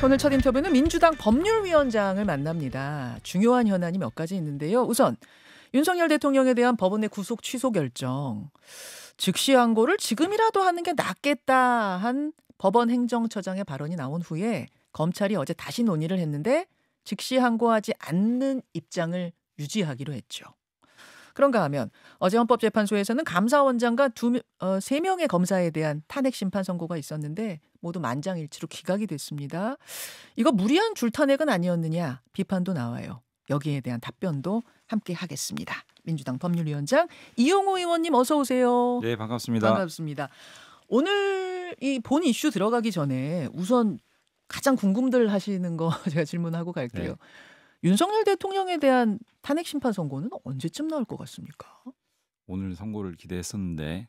오늘 첫 인터뷰는 민주당 법률위원장을 만납니다. 중요한 현안이 몇 가지 있는데요. 우선 윤석열 대통령에 대한 법원의 구속 취소 결정. 즉시 항고를 지금이라도 하는 게 낫겠다 한 법원 행정처장의 발언이 나온 후에 검찰이 어제 다시 논의를 했는데 즉시 항고하지 않는 입장을 유지하기로 했죠. 그런가 하면 어제 헌법재판소에서는 감사원장과 3명의 검사에 대한 탄핵 심판 선고가 있었는데 모두 만장일치로 기각이 됐습니다. 이거 무리한 줄탄핵은 아니었느냐 비판도 나와요. 여기에 대한 답변도 함께 하겠습니다. 민주당 법률위원장 이용호 의원님 어서 오세요. 네, 반갑습니다. 반갑습니다. 오늘 이 본 이슈 들어가기 전에 우선 가장 궁금들 하시는 거 제가 질문하고 갈게요. 네. 윤석열 대통령에 대한 탄핵 심판 선고는 언제쯤 나올 것 같습니까? 오늘 선고를 기대했었는데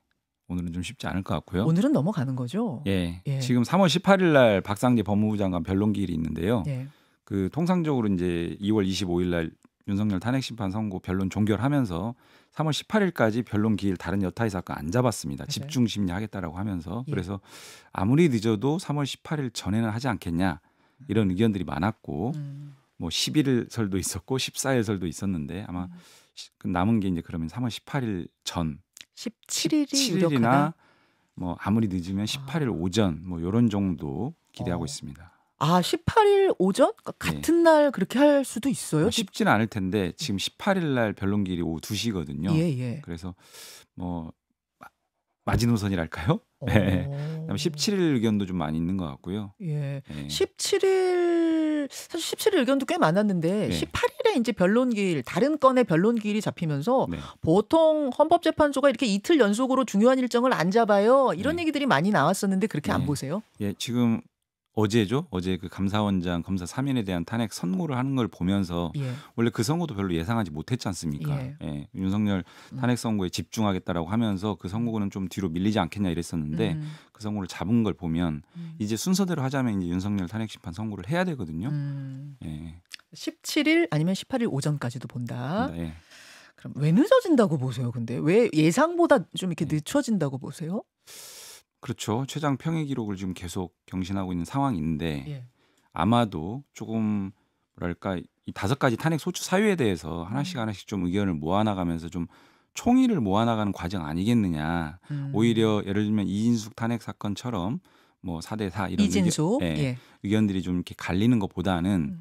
오늘은 좀 쉽지 않을 것 같고요. 오늘은 넘어가는 거죠? 예. 예. 지금 3월 18일 날 박상재 법무부 장관 변론기일이 있는데요. 예. 그 통상적으로 이제 2월 25일 날 윤석열 탄핵 심판 선고 변론 종결하면서 3월 18일까지 변론 기일 다른 여타의 사건 안 잡았습니다. 맞아요. 집중 심리하겠다라고 하면서 예. 그래서 아무리 늦어도 3월 18일 전에는 하지 않겠냐 이런 의견들이 많았고 뭐 11일 설도 있었고 14일 설도 있었는데 아마 남은 게 이제 그러면 3월 18일 전 17일이 17일이나 유력하다. 뭐 아무리 늦으면 18일 오전 뭐 이런 정도 기대하고 어. 있습니다. 아 18일 오전? 그러니까 같은 날 그렇게 할 수도 있어요? 뭐 쉽지는 않을 텐데 지금 18일 날 변론기일이 오후 2시거든요. 예. 그래서 뭐 마지노선이랄까요? 어. 네. 그다음에 17일 의견도 좀 많이 있는 것 같고요. 예. 예. 17일 사실 17일 의견도 꽤 많았는데 네. 18일에 이제 변론기일 다른 건의 변론기일이 잡히면서 네. 보통 헌법재판소가 이렇게 이틀 연속으로 중요한 일정을 안 잡아요. 이런 네. 얘기들이 많이 나왔었는데 그렇게 안 네. 보세요? 예, 지금 어제죠. 어제 그 감사원장 검사 3인에 대한 탄핵 선고를 하는 걸 보면서 예. 원래 그 선고도 별로 예상하지 못했지 않습니까? 예. 예, 윤석열 탄핵 선고에 집중하겠다라고 하면서 그 선고는 좀 뒤로 밀리지 않겠냐 이랬었는데 그 선고를 잡은 걸 보면 이제 순서대로 하자면 이제 윤석열 탄핵 심판 선고를 해야 되거든요. 예. 17일 아니면 18일 오전까지도 본다. 예. 그럼 왜 늦어진다고 보세요? 근데 왜 예상보다 좀 이렇게 늦춰진다고 보세요? 그렇죠. 최장 평의 기록을 지금 계속 경신하고 있는 상황인데 예. 아마도 조금 뭐랄까 이 5가지 탄핵 소추 사유에 대해서 하나씩 좀 의견을 모아나가면서 좀 총의를 모아나가는 과정 아니겠느냐. 오히려 예를 들면 이진숙 탄핵 사건처럼 뭐 4대4 이런 이진숙 의견들이 좀 이렇게 갈리는 것보다는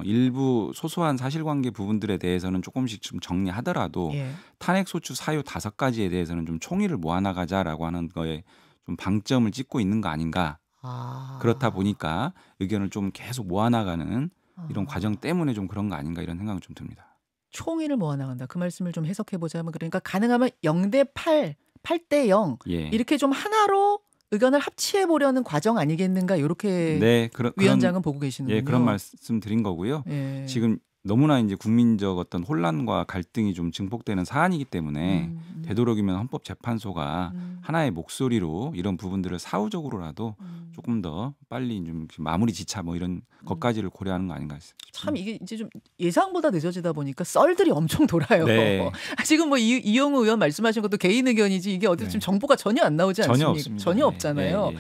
일부 소소한 사실관계 부분들에 대해서는 조금씩 좀 정리하더라도 예. 탄핵 소추 사유 5가지에 대해서는 좀 총의를 모아나가자라고 하는 거에 좀 방점을 찍고 있는 거 아닌가. 아. 그렇다 보니까 의견을 좀 계속 모아나가는 이런 과정 때문에 좀 그런 거 아닌가 이런 생각은 좀 듭니다. 총의를 모아나간다. 그 말씀을 좀 해석해 보자면 그러니까 가능하면 0대 8, 8대 0 예. 이렇게 좀 하나로 의견을 합치해 보려는 과정 아니겠는가 이렇게 네, 위원장은 보고 계시는군요. 예, 그런 말씀 드린 거고요. 예. 지금 너무나 이제 국민적 어떤 혼란과 갈등이 좀 증폭되는 사안이기 때문에 되도록이면 헌법재판소가 하나의 목소리로 이런 부분들을 사후적으로라도 조금 더 빨리 좀 마무리 지차 뭐 이런 것까지를 고려하는 거 아닌가 싶습니다. 참 이게 이제 좀 예상보다 늦어지다 보니까 썰들이 엄청 돌아요. 네. 지금 뭐 이용우 의원 말씀하신 것도 개인 의견이지 이게 어디서 좀 정보가 전혀 안 나오지 않습니까? 전혀 없습니다. 전혀 없잖아요. 예.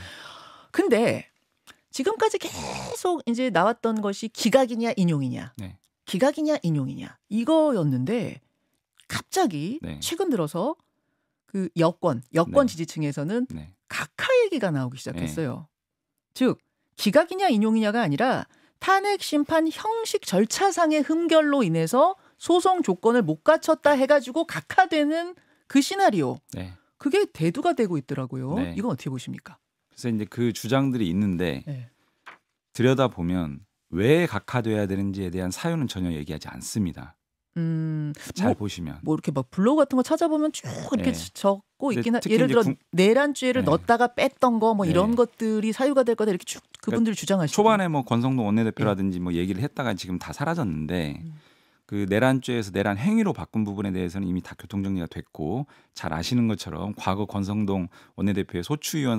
근데 지금까지 계속 이제 나왔던 것이 기각이냐 인용이냐. 네. 기각이냐 인용이냐 이거였는데 갑자기 네. 최근 들어서 그 여권 네. 지지층에서는 네. 각하 얘기가 나오기 시작했어요. 즉 기각이냐 인용이냐가 아니라 탄핵 심판 형식 절차상의 흠결로 인해서 소송 조건을 못 갖췄다 해가지고 각하되는 그 시나리오. 네. 그게 대두가 되고 있더라고요. 네. 이건 어떻게 보십니까? 그래서 이제 그 주장들이 있는데 네. 들여다 보면 왜 각하돼야 되는지에 대한 사유는 전혀 얘기하지 않습니다. 잘 보시면. 뭐 이렇게 막 블로그 같은 거 찾아보면 쭉 이렇게 네. 적고 근데 있긴 특히 예를 이제 들어 내란죄를 네. 넣었다가 뺐던 거 뭐 네. 이런 것들이 사유가 될 거다 이렇게 쭉 그분들이 주장하시고 초반에 뭐 권성동 원내대표라든지 뭐 얘기를 했다가 지금 다 사라졌는데 그 내란죄에서 내란 행위로 바꾼 부분에 대해서는 이미 다 교통정리가 됐고 잘 아시는 것처럼 과거 권성동 원내대표의 소추위원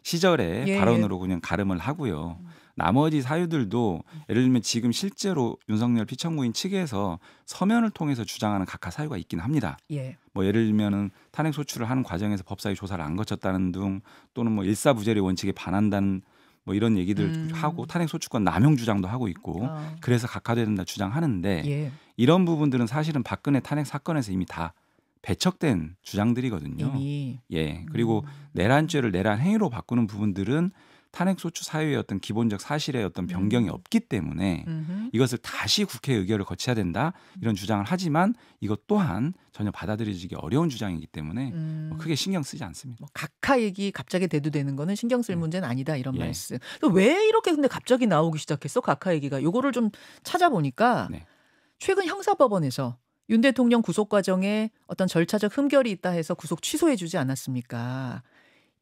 시절에 예, 발언으로 그냥 가름을 하고요. 나머지 사유들도 예를 들면 지금 실제로 윤석열 피청구인 측에서 서면을 통해서 주장하는 각하 사유가 있긴 합니다. 예. 뭐 예를 들면은 탄핵 소추를 하는 과정에서 법사위 조사를 안 거쳤다는 등 또는 뭐 일사부재리 원칙에 반한다는 뭐 이런 얘기들 하고 탄핵 소추권 남용 주장도 하고 있고 그래서 각하돼야 된다 주장하는데 예. 이런 부분들은 사실은 박근혜 탄핵 사건에서 이미 다 배척된 주장들이거든요. 이미. 예. 그리고 내란죄를 내란 행위로 바꾸는 부분들은 탄핵 소추 사유의 어떤 기본적 사실의 어떤 변경이 없기 때문에 이것을 다시 국회 의결을 거쳐야 된다 이런 주장을 하지만 이것 또한 전혀 받아들여지기 어려운 주장이기 때문에 뭐 크게 신경 쓰지 않습니다. 뭐 각하 얘기 갑자기 대두되는 거는 신경 쓸 문제는 아니다 이런 말씀. 또 왜 이렇게 근데 갑자기 나오기 시작했어? 각하 얘기가. 요거를 좀 찾아보니까 최근 형사법원에서 윤 대통령 구속 과정에 어떤 절차적 흠결이 있다 해서 구속 취소해 주지 않았습니까?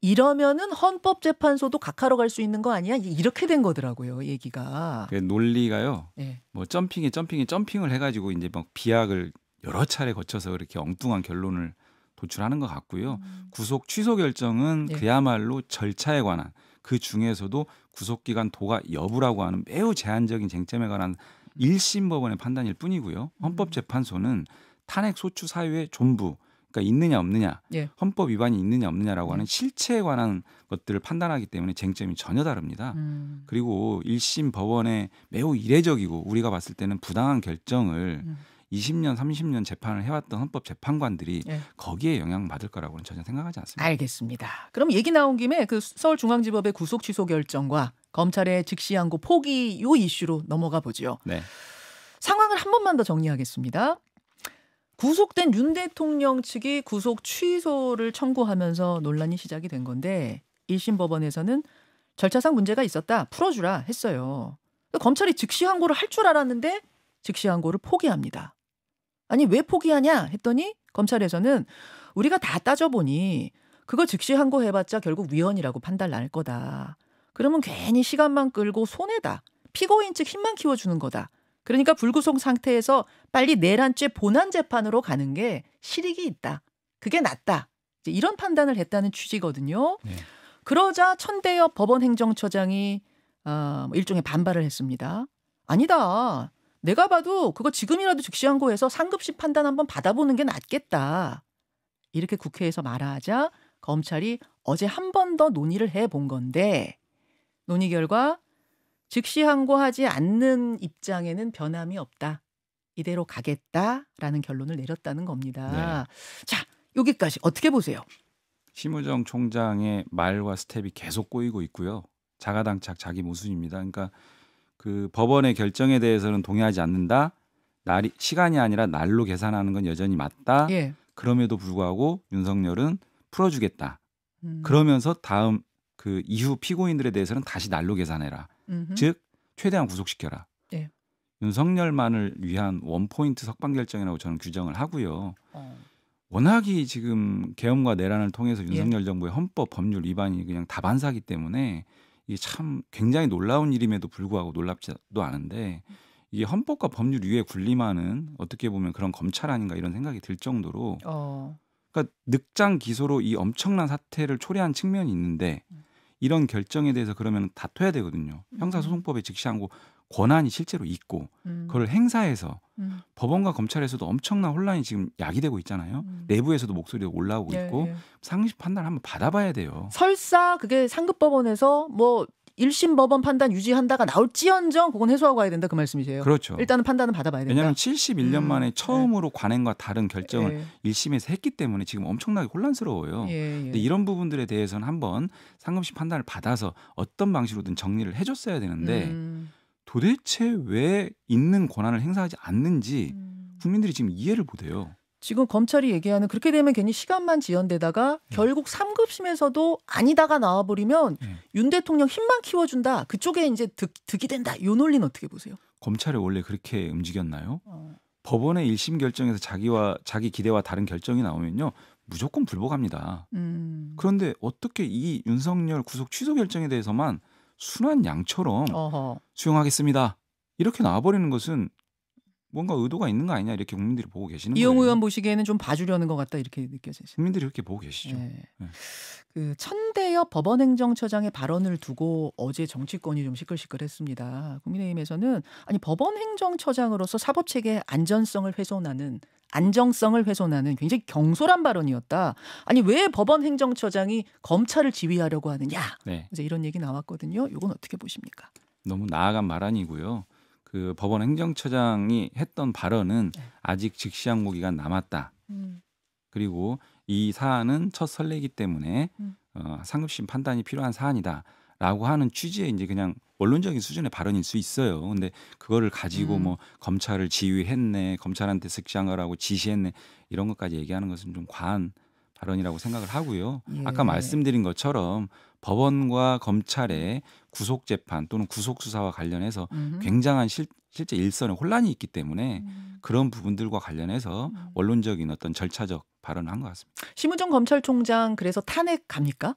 이러면은 헌법재판소도 각하로 갈 수 있는 거 아니야? 이렇게 된 거더라고요, 얘기가. 그 논리가요. 네. 뭐 점핑을 해가지고 이제 막 비약을 여러 차례 거쳐서 이렇게 엉뚱한 결론을 도출하는 것 같고요. 구속 취소 결정은 그야말로 절차에 관한 그 중에서도 구속기간 도가 여부라고 하는 매우 제한적인 쟁점에 관한 1심 법원의 판단일 뿐이고요. 헌법재판소는 탄핵 소추 사유의 존부 그러니까 있느냐 없느냐, 헌법 위반이 있느냐 없느냐라고 하는 실체에 관한 것들을 판단하기 때문에 쟁점이 전혀 다릅니다. 그리고 1심 법원의 매우 이례적이고 우리가 봤을 때는 부당한 결정을 20년, 30년 재판을 해왔던 헌법재판관들이 거기에 영향받을 거라고는 전혀 생각하지 않습니다. 알겠습니다. 그럼 얘기 나온 김에 그 서울중앙지법의 구속 취소 결정과 검찰의 즉시항고 포기 이 이슈로 넘어가 보죠. 네. 상황을 한 번만 더 정리하겠습니다. 구속된 윤 대통령 측이 구속 취소를 청구하면서 논란이 시작이 된 건데 1심 법원에서는 절차상 문제가 있었다. 풀어주라 했어요. 검찰이 즉시항고를 할 줄 알았는데 즉시항고를 포기합니다. 아니 왜 포기하냐 했더니 검찰에서는 우리가 다 따져보니 그거 즉시항고 해봤자 결국 위헌이라고 판단 날 거다. 그러면 괜히 시간만 끌고 손해다. 피고인 측 힘만 키워주는 거다. 그러니까 불구속 상태에서 빨리 내란죄 본안 재판으로 가는 게 실익이 있다. 그게 낫다. 이제 이런 판단을 했다는 취지거든요. 그러자 천대엽 법원행정처장이 일종의 반발을 했습니다. 아니다. 내가 봐도 그거 지금이라도 즉시항고해서 상급심 판단 한번 받아보는 게 낫겠다. 이렇게 국회에서 말하자 검찰이 어제 한 번 더 논의를 해본 건데 논의 결과 즉시항고하지 않는 입장에는 변함이 없다. 이대로 가겠다라는 결론을 내렸다는 겁니다. 자, 여기까지 어떻게 보세요? 심우정 총장의 말과 스텝이 계속 꼬이고 있고요. 자가당착 자기 모순입니다. 그러니까 그 법원의 결정에 대해서는 동의하지 않는다. 시간이 아니라 날로 계산하는 건 여전히 맞다. 그럼에도 불구하고 윤석열은 풀어주겠다. 그러면서 다음 그 이후 피고인들에 대해서는 다시 날로 계산해라. 즉 최대한 구속시켜라. 윤석열만을 위한 원포인트 석방 결정이라고 저는 규정을 하고요. 워낙이 지금 계엄과 내란을 통해서 윤석열 정부의 헌법 법률 위반이 그냥 다반사기 때문에 이게 참 굉장히 놀라운 일임에도 불구하고 놀랍지도 않은데 이게 헌법과 법률 위에 군림하는 어떻게 보면 그런 검찰 아닌가 이런 생각이 들 정도로 그러니까 늑장 기소로 이 엄청난 사태를 초래한 측면이 있는데 이런 결정에 대해서 그러면 다퉈야 되거든요. 형사소송법에 즉시항고 권한이 실제로 있고 그걸 행사해서 법원과 검찰에서도 엄청난 혼란이 지금 야기되고 있잖아요. 내부에서도 목소리가 올라오고 있고 상식 판단 한번 받아봐야 돼요. 설사 그게 상급법원에서 뭐 1심 법원 판단 유지한다가 나올지언정 그건 해소하고 가야 된다 그 말씀이세요. 그렇죠. 일단은 판단은 받아봐야 된다. 왜냐하면 71년 만에 처음으로 관행과 다른 결정을 1심에서 했기 때문에 지금 엄청나게 혼란스러워요. 근데 이런 부분들에 대해서는 한번 상급심 판단을 받아서 어떤 방식으로든 정리를 해줬어야 되는데 도대체 왜 있는 권한을 행사하지 않는지 국민들이 지금 이해를 못해요. 지금 검찰이 얘기하는 그렇게 되면 괜히 시간만 지연되다가 결국 3급심에서도 아니다가 나와버리면 윤 대통령 힘만 키워준다. 그쪽에 이제 득이 된다. 이 논리는 어떻게 보세요? 검찰이 원래 그렇게 움직였나요? 법원의 1심 결정에서 자기 기대와 다른 결정이 나오면요. 무조건 불복합니다. 그런데 어떻게 이 윤석열 구속 취소 결정에 대해서만 순한 양처럼 수용하겠습니다. 이렇게 나와버리는 것은 뭔가 의도가 있는 거 아니냐 이렇게 국민들이 보고 계시는 이용 거예요. 의원 보시기에는 좀 봐주려는 것 같다 이렇게 느껴지시죠. 국민들이 그렇게 보고 계시죠. 네. 네. 그 천대엽 법원행정처장의 발언을 두고 어제 정치권이 좀 시끌시끌했습니다. 국민의힘에서는 아니 법원행정처장으로서 사법체계의 안정성을 훼손하는 굉장히 경솔한 발언이었다. 아니 왜 법원행정처장이 검찰을 지휘하려고 하느냐. 네. 이제 이런 얘기 나왔거든요. 이건 어떻게 보십니까? 너무 나아간 말 아니고요. 그 법원 행정처장이 했던 발언은 네. 아직 직시항고 기간 남았다. 그리고 이 사안은 첫 선례이기 때문에 상급심 판단이 필요한 사안이다라고 하는 취지의 이제 그냥 원론적인 수준의 발언일 수 있어요. 근데 그거를 가지고 뭐 검찰을 지휘했네, 검찰한테 직시항고라고 지시했네 이런 것까지 얘기하는 것은 좀 과한 발언이라고 생각을 하고요. 예. 아까 말씀드린 것처럼 법원과 검찰의 구속 재판 또는 구속 수사와 관련해서 굉장한 실제 일선에 혼란이 있기 때문에 그런 부분들과 관련해서 원론적인 어떤 절차적 발언을 한 것 같습니다. 심우정 검찰총장 그래서 탄핵 갑니까?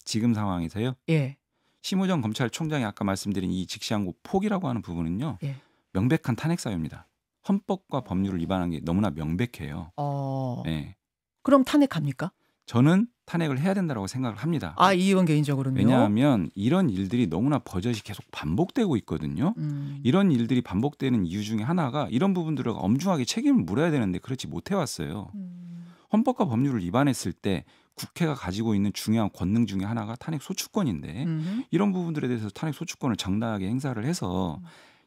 지금 상황에서요. 예. 심우정 검찰총장이 아까 말씀드린 이 직시항고 포기라고 하는 부분은요. 예. 명백한 탄핵 사유입니다. 헌법과 법률을 위반한 게 너무나 명백해요. 네. 그럼 탄핵 갑니까? 저는 탄핵을 해야 된다고 생각을 합니다. 이 의원 개인적으로는요? 왜냐하면 이런 일들이 너무나 버젓이 계속 반복되고 있거든요. 이런 일들이 반복되는 이유 중에 하나가 이런 부분들을 엄중하게 책임을 물어야 되는데 그렇지 못해왔어요. 헌법과 법률을 위반했을 때 국회가 가지고 있는 중요한 권능 중에 하나가 탄핵 소추권인데 이런 부분들에 대해서 탄핵 소추권을 정당하게 행사를 해서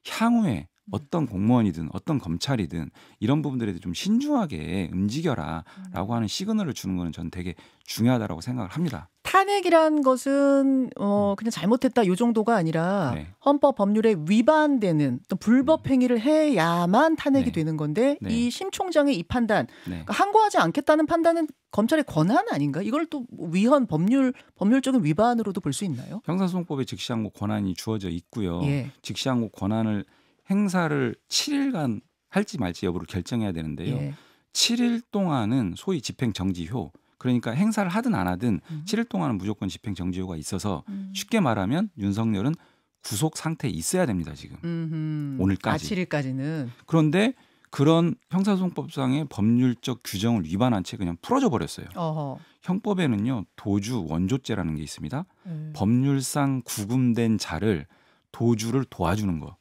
향후에 어떤 공무원이든 어떤 검찰이든 이런 부분들에 대해 좀 신중하게 움직여라라고 하는 시그널을 주는 거는 저는 되게 중요하다라고 생각을 합니다. 탄핵이란 것은 그냥 잘못했다 이 정도가 아니라 네. 헌법 법률에 위반되는 또 불법 행위를 해야만 탄핵이 네. 되는 건데 네. 이 심 총장의 이 판단 네. 그러니까 항고하지 않겠다는 판단은 검찰의 권한 아닌가? 이걸 또 위헌 법률적인 위반으로도 볼 수 있나요? 형사소송법에 직시항고 권한이 주어져 있고요. 예. 직시항고 권한을 행사를 7일간 할지 말지 여부를 결정해야 되는데요. 예. 7일 동안은 소위 집행정지효 그러니까 행사를 하든 안 하든 7일 동안은 무조건 집행정지효가 있어서 쉽게 말하면 윤석열은 구속 상태에 있어야 됩니다. 지금 오늘까지. 7일까지는. 그런데 그런 형사소송법상의 법률적 규정을 위반한 채 그냥 풀어져 버렸어요. 어허. 형법에는요. 도주 원조죄라는 게 있습니다. 법률상 구금된 자를 도주를 도와주는 거.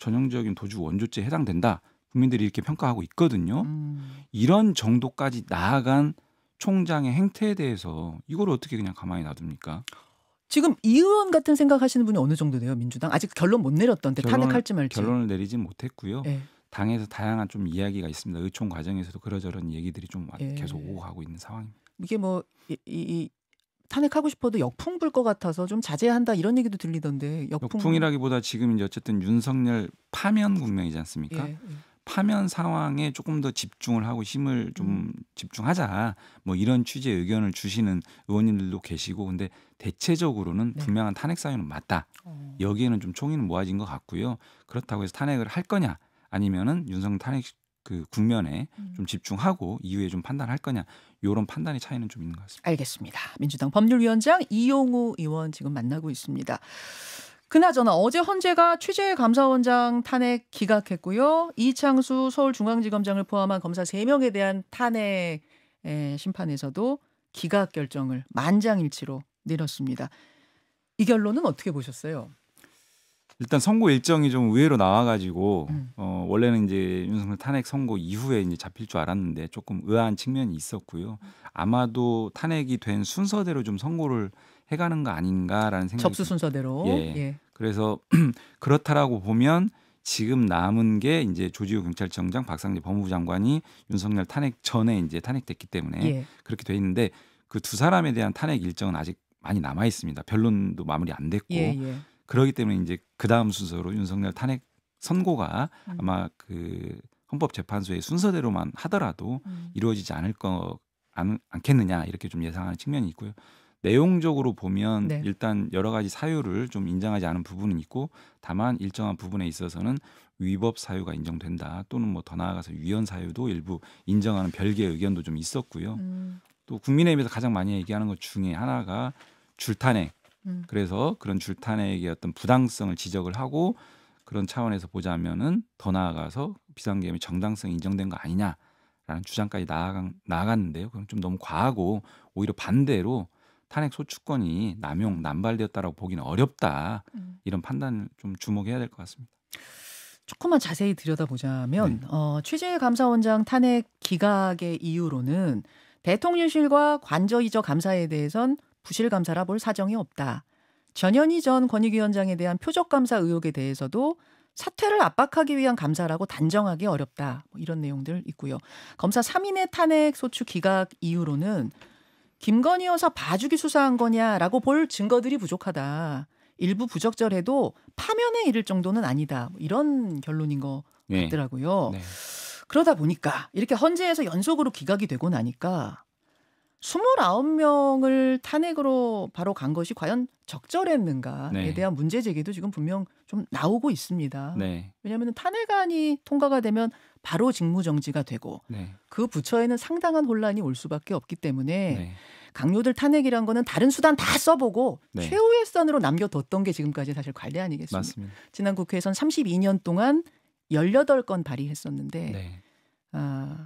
전형적인 도주 원조죄에 해당된다. 국민들이 이렇게 평가하고 있거든요. 이런 정도까지 나아간 총장의 행태에 대해서 이걸 어떻게 그냥 가만히 놔둡니까? 지금 이 의원 같은 생각하시는 분이 어느 정도 돼요? 민주당 아직 결론 못 내렸던데 탄핵할지 말지. 결론을 내리진 못했고요. 예. 당에서 다양한 좀 이야기가 있습니다. 의총 과정에서도 그러저런 얘기들이 좀 예. 계속 오고 가고 있는 상황입니다. 이게 뭐 이 탄핵하고 싶어도 역풍 불 것 같아서 좀 자제한다 이런 얘기도 들리던데 역풍이라기보다 지금 이제 어쨌든 윤석열 파면 국면이지 않습니까? 예. 파면 상황에 조금 더 집중을 하고 힘을 좀 집중하자 뭐 이런 취지의 의견을 주시는 의원님들도 계시고 근데 대체적으로는 네. 분명한 탄핵 사유는 맞다. 여기에는 좀 총의는 모아진 것 같고요. 그렇다고 해서 탄핵을 할 거냐 아니면은 윤석열 탄핵 그 국면에 좀 집중하고 이후에 좀 판단할 거냐 이런 판단의 차이는 좀 있는 것 같습니다. 알겠습니다. 민주당 법률위원장 이용우 의원 지금 만나고 있습니다. 그나저나 어제 헌재가 취재감사원장 탄핵 기각했고요. 이창수 서울중앙지검장을 포함한 검사 3명에 대한 탄핵 심판에서도 기각 결정을 만장일치로 내렸습니다. 이 결론은 어떻게 보셨어요? 일단 선고 일정이 좀 의외로 나와가지고 원래는 이제 윤석열 탄핵 선고 이후에 이제 잡힐 줄 알았는데 조금 의아한 측면이 있었고요. 아마도 탄핵이 된 순서대로 좀 선고를 해가는 거 아닌가라는 생각이 접수 순서대로. 예. 그래서 그렇다라고 보면 지금 남은 게 이제 조지호 경찰청장, 박상재 법무부 장관이 윤석열 탄핵 전에 이제 탄핵됐기 때문에 예. 그렇게 돼 있는데 그 두 사람에 대한 탄핵 일정은 아직 많이 남아 있습니다. 변론도 마무리 안 됐고. 예. 그렇기 때문에 이제 그 다음 순서로 윤석열 탄핵 선고가 아마 그 헌법재판소의 순서대로만 하더라도 이루어지지 않겠느냐 이렇게 좀 예상하는 측면이 있고요. 내용적으로 보면 네. 일단 여러 가지 사유를 좀 인정하지 않은 부분은 있고 다만 일정한 부분에 있어서는 위법 사유가 인정된다 또는 뭐 더 나아가서 위헌 사유도 일부 인정하는 별개의 의견도 좀 있었고요. 또 국민의힘에서 가장 많이 얘기하는 것 중에 하나가 줄탄핵. 그래서 그런 줄탄핵의 어떤 부당성을 지적을 하고 그런 차원에서 보자면은 더 나아가서 비상계엄의 정당성이 인정된 거 아니냐라는 주장까지 나아갔는데요. 그럼 좀 너무 과하고 오히려 반대로 탄핵 소추권이 남용 남발되었다라고 보기는 어렵다. 이런 판단을 좀 주목해야 될 것 같습니다. 조금만 자세히 들여다보자면 최재해 감사원장 탄핵 기각의 이유로는 대통령실과 관저이저 감사에 대해선 부실 감사라 볼 사정이 없다. 전현희 전 권익위원장에 대한 표적 감사 의혹에 대해서도 사퇴를 압박하기 위한 감사라고 단정하기 어렵다. 뭐 이런 내용들 있고요. 검사 3인의 탄핵 소추 기각 이유로는 김건희 여사 봐주기 수사한 거냐라고 볼 증거들이 부족하다. 일부 부적절해도 파면에 이를 정도는 아니다. 뭐 이런 결론인 것 같더라고요. 네. 그러다 보니까 이렇게 헌재에서 연속으로 기각이 되고 나니까 29명을 탄핵으로 바로 간 것이 과연 적절했는가에 대한 문제 제기도 지금 분명 좀 나오고 있습니다. 네. 왜냐하면 탄핵안이 통과가 되면 바로 직무정지가 되고 그 부처에는 상당한 혼란이 올 수밖에 없기 때문에 강요들 탄핵이란 거는 다른 수단 다 써보고 최후의 선으로 남겨뒀던 게 지금까지 사실 관례 아니겠습니까? 맞습니다. 지난 국회에선 32년 동안 18건 발의했었는데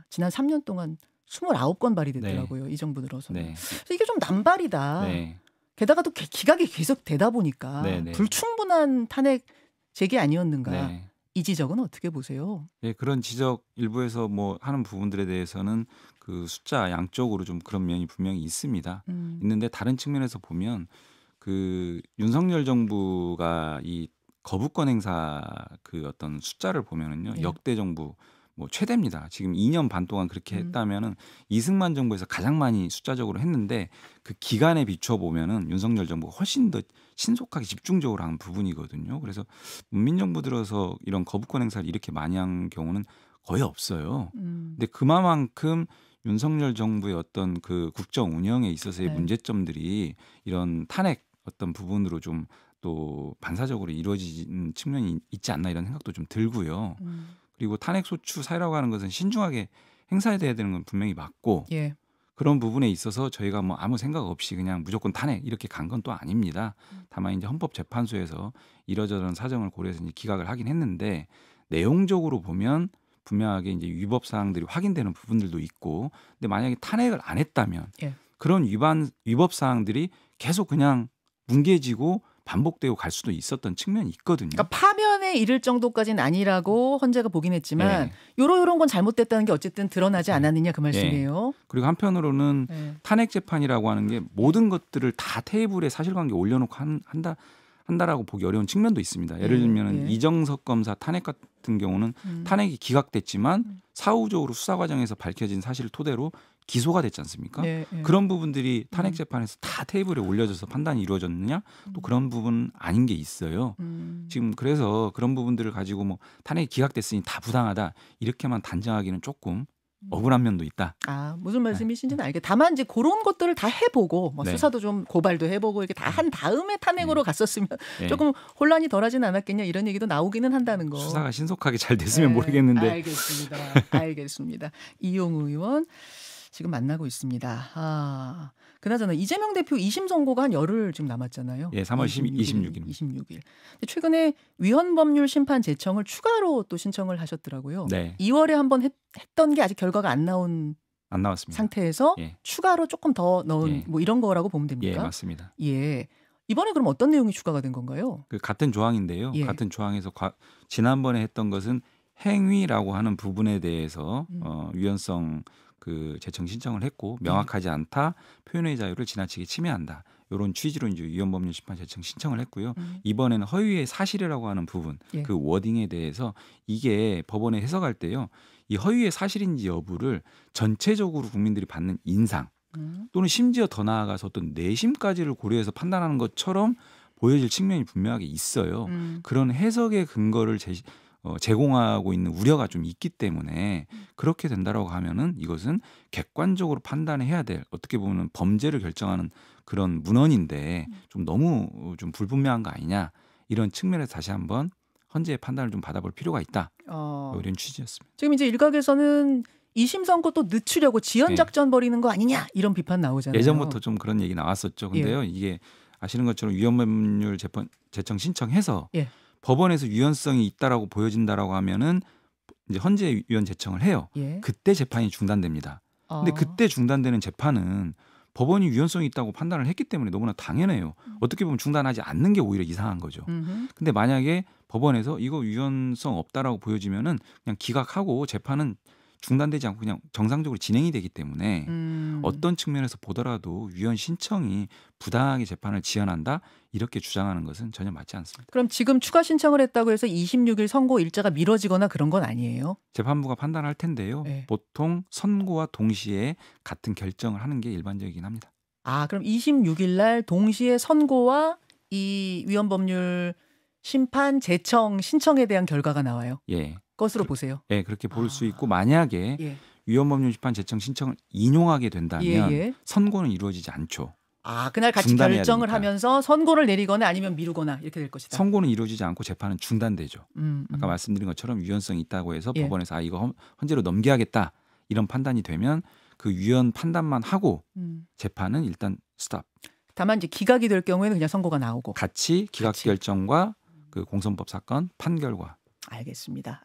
지난 3년 동안 29건 발의됐더라고요. 이 정부 들어서는. 그래서 이게 좀 남발이다. 게다가 또 기각이 계속 되다 보니까 불충분한 탄핵 제기 아니었는가. 이 지적은 어떻게 보세요? 네, 그런 지적 일부에서 뭐 하는 부분들에 대해서는 그 숫자 양쪽으로 좀 그런 면이 분명히 있습니다. 있는데 다른 측면에서 보면 그 윤석열 정부가 이 거부권 행사 그 어떤 숫자를 보면은요 역대 정부 뭐 최대입니다. 지금 2년 반 동안 그렇게 했다면은 이승만 정부에서 가장 많이 숫자적으로 했는데 그 기간에 비춰 보면은 윤석열 정부가 훨씬 더 신속하게 집중적으로 한 부분이거든요. 그래서 문민 정부 들어서 이런 거부권 행사를 이렇게 많이 한 경우는 거의 없어요. 근데 그만큼 윤석열 정부의 어떤 그 국정 운영에 있어서의 문제점들이 이런 탄핵 어떤 부분으로 좀 또 반사적으로 이루어지는 측면이 있지 않나 이런 생각도 좀 들고요. 그리고 탄핵 소추 사유라고 하는 것은 신중하게 행사해야 되는 건 분명히 맞고 그런 부분에 있어서 저희가 뭐 아무 생각 없이 그냥 무조건 탄핵 이렇게 간 건 또 아닙니다. 다만 이제 헌법재판소에서 이러저런 사정을 고려해서 이제 기각을 하긴 했는데 내용적으로 보면 분명하게 이제 위법 사항들이 확인되는 부분들도 있고 근데 만약에 탄핵을 안 했다면 그런 위법 사항들이 계속 그냥 뭉개지고 반복되고 갈 수도 있었던 측면이 있거든요. 그러니까 파면에 이를 정도까지는 아니라고 헌재가 보긴 했지만 요런 건 잘못됐다는 게 어쨌든 드러나지 않았느냐 그 말씀이에요. 그리고 한편으로는 탄핵 재판이라고 하는 게 모든 것들을 다 테이블에 사실관계 올려놓고 한다라고 보기 어려운 측면도 있습니다. 예를 들면 이정석 검사 탄핵 같은 경우는 탄핵이 기각됐지만 사후적으로 수사 과정에서 밝혀진 사실을 토대로 기소가 됐지 않습니까? 그런 부분들이 탄핵 재판에서 다 테이블에 올려져서 판단이 이루어졌느냐? 또 그런 부분 아닌 게 있어요. 지금 그래서 그런 부분들을 가지고 뭐 탄핵이 기각됐으니 다 부당하다 이렇게만 단정하기는 조금 억울한 면도 있다. 아, 무슨 말씀이신지는 알겠. 다만 이제 그런 것들을 다 해보고 뭐 수사도 좀 고발도 해보고 이렇게 다 한 다음에 탄핵으로 갔었으면 조금 혼란이 덜하진 않았겠냐 이런 얘기도 나오기는 한다는 거. 수사가 신속하게 잘 됐으면 모르겠는데. 알겠습니다. 알겠습니다. 이용우 의원 지금 만나고 있습니다. 아, 그나저나 이재명 대표 2심 선고가 한 열흘 지금 남았잖아요. 예, 3월 26일. 26일. 최근에 위헌법률 심판 제청을 추가로 또 신청을 하셨더라고요. 2월에 한번 했던 게 아직 결과가 안 나왔습니다. 상태에서 추가로 조금 더 넣은 뭐 이런 거라고 보면 됩니까? 예, 맞습니다. 예. 이번에 그럼 어떤 내용이 추가가 된 건가요? 그 같은 조항인데요. 같은 조항에서 지난번에 했던 것은 행위라고 하는 부분에 대해서 위헌성 그 재청 신청을 했고 명확하지 않다, 표현의 자유를 지나치게 침해한다 이런 취지로 이제 위헌법률 심판 재청 신청을 했고요. 이번에는 허위의 사실이라고 하는 부분 그 워딩에 대해서 이게 법원에 해석할 때요, 이 허위의 사실인지 여부를 전체적으로 국민들이 받는 인상 또는 심지어 더 나아가서 어떤 내심까지를 고려해서 판단하는 것처럼 보여질 측면이 분명하게 있어요. 그런 해석의 근거를 제공하고 있는 우려가 좀 있기 때문에 그렇게 된다라고 하면은 이것은 객관적으로 판단해야 될 어떻게 보면 범죄를 결정하는 그런 문헌인데 좀 너무 좀 불분명한 거 아니냐 이런 측면에서 다시 한번 헌재의 판단을 좀 받아볼 필요가 있다 이런 취지였습니다. 지금 이제 일각에서는 2심 선고 또 늦추려고 지연 작전 벌이는 거 아니냐 이런 비판 나오잖아요. 예전부터 좀 그런 얘기 나왔었죠. 근데요 이게 아시는 것처럼 위헌법률 재청 신청해서 법원에서 유연성이 있다라고 보여진다라고 하면은 이제 헌재 위원 제청을 해요. 예. 그때 재판이 중단됩니다. 근데 그때 중단되는 재판은 법원이 유연성이 있다고 판단을 했기 때문에 너무나 당연해요. 어떻게 보면 중단하지 않는 게 오히려 이상한 거죠. 근데 만약에 법원에서 이거 유연성 없다라고 보여지면은 그냥 기각하고 재판은 중단되지 않고 그냥 정상적으로 진행이 되기 때문에 어떤 측면에서 보더라도 위헌 신청이 부당하게 재판을 지연한다 이렇게 주장하는 것은 전혀 맞지 않습니다. 그럼 지금 추가 신청을 했다고 해서 26일 선고 일자가 미뤄지거나 그런 건 아니에요? 재판부가 판단할 텐데요. 네. 보통 선고와 동시에 같은 결정을 하는 게 일반적이긴 합니다. 아, 그럼 26일 날 동시에 선고와 이 위헌 법률 심판 제청 신청에 대한 결과가 나와요. 예. 것으로 보세요. 예, 그렇게 볼 수 있고 만약에 예. 위헌 법률 심판 제청 신청을 인용하게 된다면 예. 선고는 이루어지지 않죠. 아, 그날 같이 중단해야 결정을 되니까. 하면서 선고를 내리거나 아니면 미루거나 이렇게 될 것이다. 선고는 이루어지지 않고 재판은 중단되죠. 아까 말씀드린 것처럼 유연성이 있다고 해서 예. 법원에서 이거 헌재로 넘겨야겠다 이런 판단이 되면 그 위헌 판단만 하고 재판은 일단 스탑. 다만 이제 기각이 될 경우에는 그냥 선고가 나오고. 같이 기각 결정과 그 공선법 사건 판결과. 알겠습니다.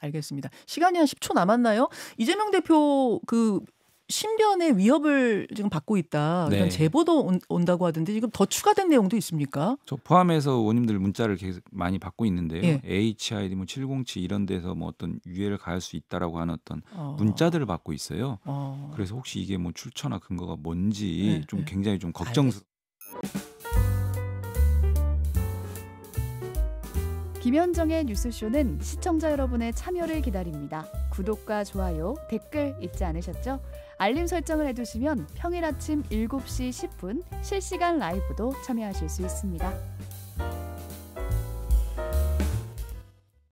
시간이 한 10초 남았나요? 이재명 대표 그 신변의 위협을 지금 받고 있다. 이런 네. 제보도 온다고 하던데 지금 더 추가된 내용도 있습니까? 저 포함해서 의원님들 문자를 계속 많이 받고 있는데요. 예. HID 뭐 707 이런 데서 뭐 어떤 유해를 가할 수 있다라고 하는 어떤 문자들을 받고 있어요. 그래서 혹시 이게 뭐 출처나 근거가 뭔지 좀 굉장히 좀 걱정스러워. 김현정의 뉴스쇼는 시청자 여러분의 참여를 기다립니다. 구독과 좋아요, 댓글 잊지 않으셨죠? 알림 설정을 해두시면 평일 아침 7시 10분 실시간 라이브도 참여하실 수 있습니다.